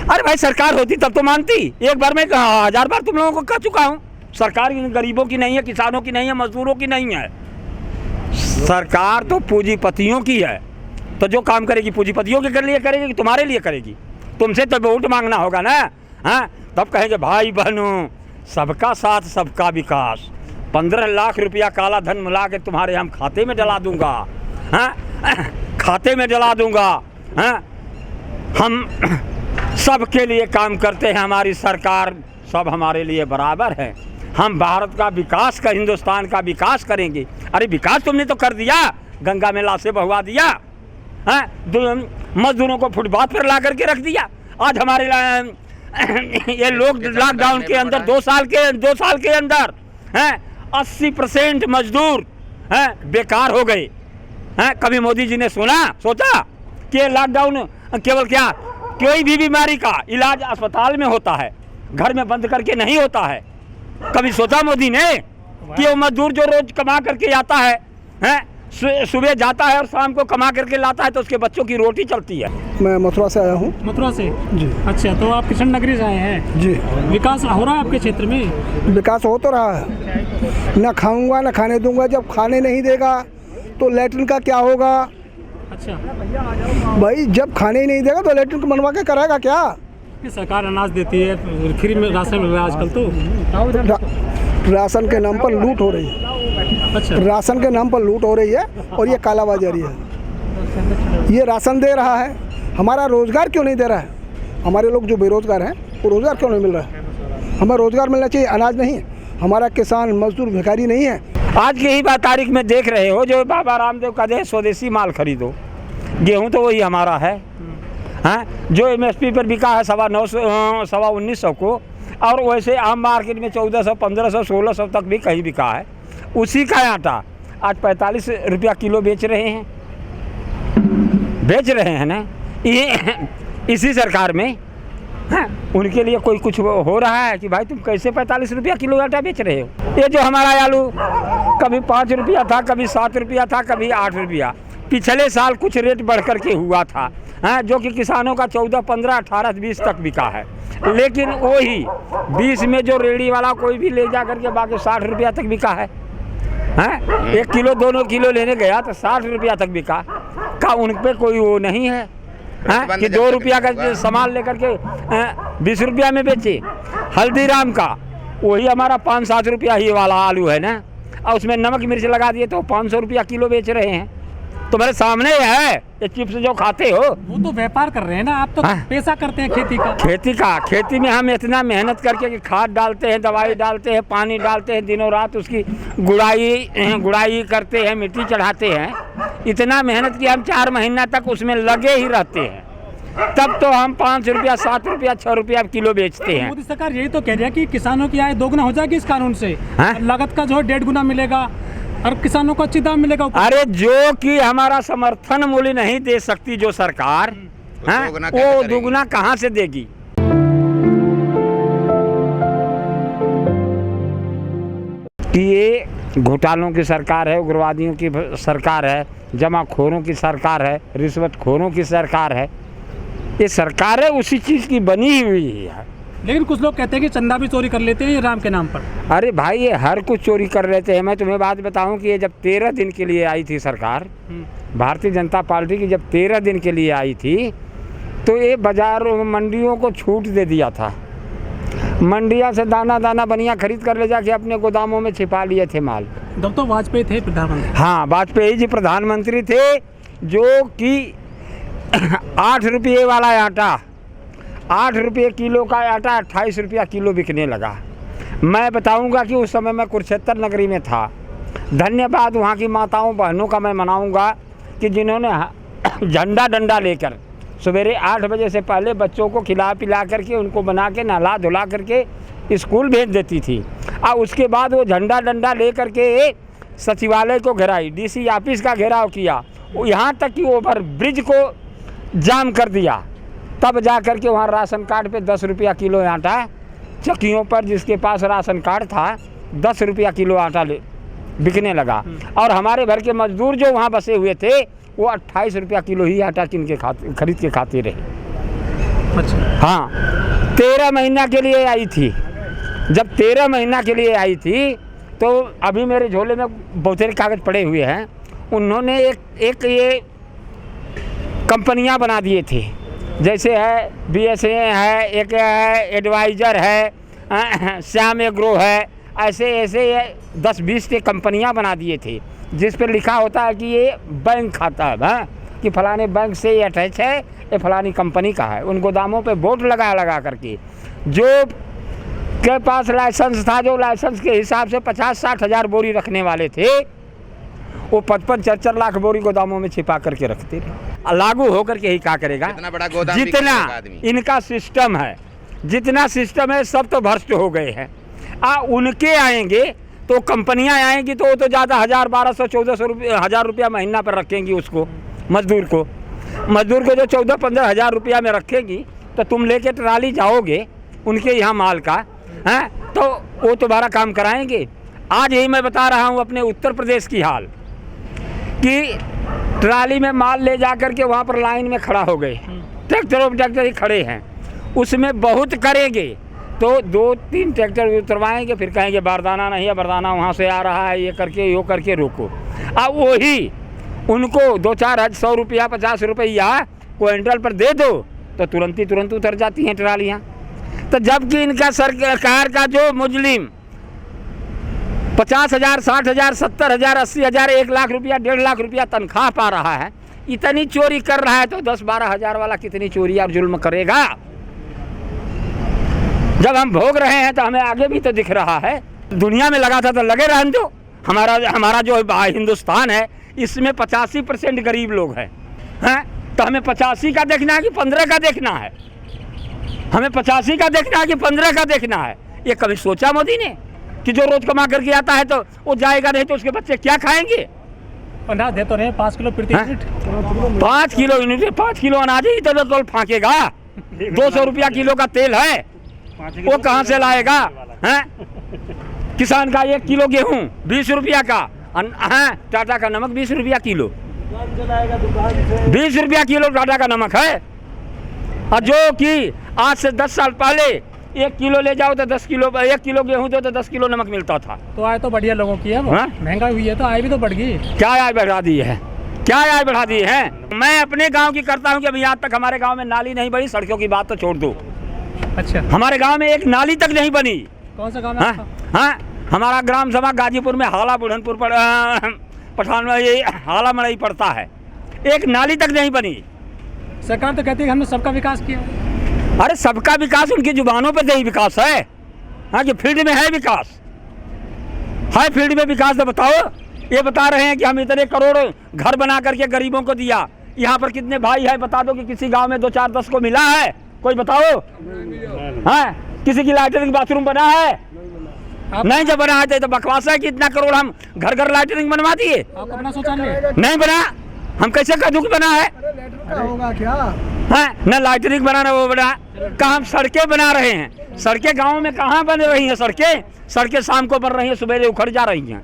अरे भाई सरकार होती तब तो मानती। एक बार मैं 1000 बार तुम लोगों को कह चुका हूँ, सरकार गरीबों की नहीं है, किसानों की नहीं है, मजदूरों की नहीं है। सरकार तो पूंजीपतियों की है। तो जो काम करेगी पूंजीपतियों के लिए करेगी कि तुम्हारे लिए करेगी? तुमसे तो वोट मांगना होगा ना। हाँ, तब कहेंगे भाई बहनों सबका साथ सबका विकास, 15 लाख रुपया काला धन मिला के तुम्हारे हम खाते में डला दूंगा। हाँ, खाते में डला दूंगा। हाँ, हम सबके लिए काम करते हैं, हमारी सरकार सब हमारे लिए बराबर है। हम भारत का विकास का, हिंदुस्तान का विकास करेंगे। अरे विकास तुमने तो कर दिया, गंगा में लाशें बहवा दिया। हाँ, मजदूरों को फुटपाथ पर ला करके रख दिया। आज हमारे ये लोग लॉकडाउन के अंदर 2 साल के अंदर 80% मजदूर बेकार हो गए। कभी मोदी जी ने सोचा कि लॉकडाउन केवल क्या कोई भी बीमारी का इलाज अस्पताल में होता है, घर में बंद करके नहीं होता है? कभी सोचा मोदी ने कि वो मजदूर जो रोज कमा करके आता है, सुबह जाता है और शाम को कमा करके लाता है, तो उसके बच्चों की रोटी चलती है। मैं मथुरा से आया हूँ। मथुरा से जी। अच्छा, तो आप किशन नगरी से आए हैं जी। विकास हो रहा है आपके क्षेत्र में? विकास हो तो रहा है, ना खाऊंगा ना खाने दूंगा। जब खाने नहीं देगा तो लैट्रिन का क्या होगा? अच्छा भाई जब खाने ही नहीं देगा तो लैट्रिन को बनवा के कराएगा क्या? ये सरकार अनाज देती है, फ्री में राशन मिल रहा है आजकल तो। राशन के नाम पर लूट हो रही है। अच्छा, राशन के नाम पर लूट हो रही है और ये कालाबाजारी है। ये राशन दे रहा है, हमारा रोजगार क्यों नहीं दे रहा है? हमारे लोग जो बेरोजगार हैं वो रोजगार क्यों नहीं मिल रहा है? हमें रोजगार मिलना चाहिए, अनाज नहीं। हमारा किसान मजदूर भिखारी नहीं है। आज की ही बात तारीख में देख रहे हो, जो बाबा रामदेव का दे स्वदेशी माल खरीदो, गेहूं तो वही हमारा है। हाँ, जो MSP पर बिका है 1900 को, और वैसे आम मार्केट में 1400, 1500, 1600 तक भी कहीं बिका है। उसी का आटा आज 45 रुपया किलो बेच रहे हैं ना। ये इसी सरकार में उनके लिए कोई कुछ हो रहा है कि भाई तुम कैसे 45 रुपया किलो आटा बेच रहे हो? ये जो हमारा आलू कभी 5 रुपया था, कभी 7 रुपया था, कभी 8 रुपया। पिछले साल कुछ रेट बढ़ कर के हुआ था, जो कि किसानों का 14, 15, 18, 20 तक बिका है। लेकिन वही 20 में जो रेडी वाला कोई भी ले जा करके बाकी 60 रुपया तक बिका है। 1 किलो 2 किलो लेने गया तो 60 रुपया तक बिका। का उन पे कोई वो नहीं है कि 2 रुपया का सामान लेकर के 20 रुपया में बेचे। हल्दीराम का वही हमारा 5-7 रुपया ही वाला आलू है ना, और उसमें नमक मिर्च लगा दिए तो 500 रुपया किलो बेच रहे हैं। तुम्हारे सामने है ये चिप्स जो खाते हो, वो तो व्यापार कर रहे हैं ना, आप तो पैसा करते हैं खेती का। खेती में हम इतना मेहनत करके कि खाद डालते हैं, दवाई डालते हैं, पानी डालते हैं, दिनों रात उसकी गुड़ाई करते हैं, मिट्टी चढ़ाते हैं। इतना मेहनत कि हम 4 महीना तक उसमें लगे ही रहते हैं, तब तो हम 5 रुपया, 7 रुपया, 6 रुपया किलो बेचते हैं। मोदी सरकार यही तो कह रही है कि किसानों की आय दोगुना हो जाएगी इस कानून से। लागत का जो है 1.5 गुना मिलेगा और किसानों को अच्छी दाम मिलेगा। अरे जो कि हमारा समर्थन मूल्य नहीं दे सकती जो सरकार, वो दुगुना कहाँ से देगी? कि ये घोटालों की सरकार है, उग्रवादियों की सरकार है, जमाखोरों की सरकार है, रिश्वतखोरों की सरकार है। ये सरकार है उसी चीज़ की बनी हुई है। लेकिन कुछ लोग कहते हैं कि चंदा भी चोरी कर लेते हैं ये राम के नाम पर। अरे भाई ये हर कुछ चोरी कर लेते हैं। मैं तुम्हें बात बताऊं कि ये जब 13 दिन के लिए आई थी सरकार, भारतीय जनता पार्टी की जब 13 दिन के लिए आई थी, तो ये बाजारों मंडियों को छूट दे दिया था। मंडिया से दाना बनिया खरीद कर ले जाके अपने गोदामों में छिपा लिए थे माल। तब तो वाजपेयी थे प्रधानमंत्री। हाँ, वाजपेयी जी प्रधानमंत्री थे, जो कि 8 रुपये वाला आटा, 8 रुपये किलो का आटा 28 रुपया किलो बिकने लगा। मैं बताऊंगा कि उस समय मैं कुरुक्षेत्र नगरी में था। धन्यवाद वहाँ की माताओं बहनों का मैं मनाऊंगा कि जिन्होंने झंडा डंडा लेकर सवेरे 8 बजे से पहले बच्चों को खिला पिला करके उनको बना के नहला धुला करके स्कूल भेज देती थी। और उसके बाद वो झंडा डंडा ले करके सचिवालय को घेराई, DC ऑफिस का घेराव किया, यहाँ तक कि ओवर ब्रिज को जाम कर दिया। तब जा कर के वहाँ राशन कार्ड पे 10 रुपया किलो आटा, चक्कियों पर जिसके पास राशन कार्ड था 10 रुपया किलो आटा बिकने लगा। और हमारे भर के मजदूर जो वहाँ बसे हुए थे वो 28 रुपया किलो ही आटा किन के खरीद के खाते रहे। अच्छा। हाँ, 13 महीना के लिए आई थी। जब 13 महीना के लिए आई थी तो अभी मेरे झोले में बहुत सारे कागज़ पड़े हुए हैं। उन्होंने एक ये कंपनियां बना दिए थे, जैसे है BSA है, एक है एडवाइज़र है, श्याम एग्रो है, ऐसे 10-20 के कंपनियां बना दिए थे जिस पर लिखा होता है कि ये बैंक खाता है, कि फलाने बैंक से ये अटैच है, ये फलानी कंपनी का है। उन गोदामों पे बोर्ड लगा करके जो के पास लाइसेंस था, जो लाइसेंस के हिसाब से 50-60 हज़ार बोरी रखने वाले थे, वो 55-4 लाख बोरी गोदामों में छिपा करके रखते थे। लागू होकर के ही क्या करेगा? इतना बड़ा गोदाम जितना इनका सिस्टम है, जितना सिस्टम है सब तो भ्रष्ट हो गए हैं। उनके आएंगे तो कंपनियां आएंगी तो वो तो ज़्यादा 1000, 1200, 1400 1000 रुपया महीना पर रखेंगी उसको, मजदूर को जो 14-15 हज़ार रुपया में रखेगी, तो तुम लेके ट्राली जाओगे उनके यहाँ माल का, हैं, तो वो तुम्हारा काम कराएंगे। आज यही मैं बता रहा हूँ अपने उत्तर प्रदेश की हाल, कि ट्राली में माल ले जा कर के वहाँ पर लाइन में खड़ा हो गए, ट्रैक्टर ही खड़े हैं, उसमें बहुत करेंगे तो 2-3 ट्रैक्टर उतरवाएंगे, फिर कहेंगे बारदाना नहीं है, बारदाना वहाँ से आ रहा है, ये करके रोको। अब वही उनको 2-400 रुपया 50 रुपया क्विंटल पर दे दो तो तुरंत उतर जाती हैं ट्रालियाँ। तो जबकि इनका सरकार का जो मुजलिम 50,000, 60,000, 70,000, 80,000, 1 लाख रुपया, 1.5 लाख रुपया तनख्वाह पा रहा है, इतनी चोरी कर रहा है, तो 10-12 हज़ार वाला कितनी चोरी और जुल्म करेगा? जब हम भोग रहे हैं तो हमें आगे भी तो दिख रहा है। दुनिया में लगा था तो लगे रहने दो। हमारा जो हिंदुस्तान है इसमें 85% गरीब लोग हैं, तो हमें 85 का देखना है कि 15 का देखना है? हमें 85 का देखना है कि 15 का देखना है? ये कभी सोचा मोदी ने कि जो रोज कमा करके आता है तो वो जाएगा नहीं तो उसके बच्चे क्या खाएंगे? अनाज दे तो रहे 5 किलो प्रति यूनिट, 5 किलो अनाज ही तो फाँकेगा। 200 रुपया किलो का तेल है, वो कहाँ से लाएगा? हैं? किसान का 1 किलो गेहूँ 20 रुपया का, टाटा का नमक 20 रुपया किलो, 20 रुपया किलो टाटा का नमक है। और जो कि आज से 10 साल पहले 1 किलो ले जाओ तो 1 किलो गेहूँ दो तो 10 किलो नमक मिलता था। तो आय तो बढ़िया लोगों की है, वो महंगाई हुई है तो आय भी तो बढ़ गई। क्या आय बढ़ा दी है? क्या आय बढ़ा दी है? मैं अपने गांव की करता हूं कि अभी आज तक हमारे गांव में नाली नहीं बनी। सड़कों की बात तो छोड़ दो, अच्छा, हमारे गांव में एक नाली तक नहीं बनी। कौन सा गाँव है? हाँ, हमारा ग्राम सभा गाजीपुर में हाला बुढ़नपुर पठान में ये हाला मड़ई पड़ता है, एक नाली तक नहीं बनी। सरकार तो कहती है हमने सबका विकास किया। अरे सबका विकास उनकी जुबानों पे यही विकास है, हाँ, कि फील्ड में है विकास, है फील्ड में विकास तो बताओ। ये बता रहे हैं कि हम इतने करोड़ घर बना करके गरीबों को दिया। यहाँ पर कितने भाई है बता दो कि किसी गांव में 2-4-10 को मिला है? कोई बताओ। हाँ, किसी की लैट्रिन बाथरूम बना है? नहीं, जब बना है तो बकवास है कि इतना करोड़ हम घर लैट्रिन बनवा दिए। आप अपना शौचालय नहीं बना, हम कैसे कह दूं कि बना है? होगा क्या? हाँ, न लैट्रिन बना न वो बना। कहाँ हम सड़कें बना रहे हैं? सड़कें गाँव में कहाँ बन रही हैं? सड़कें शाम को बन रही हैं, सुबह उखड़ जा रही हैं।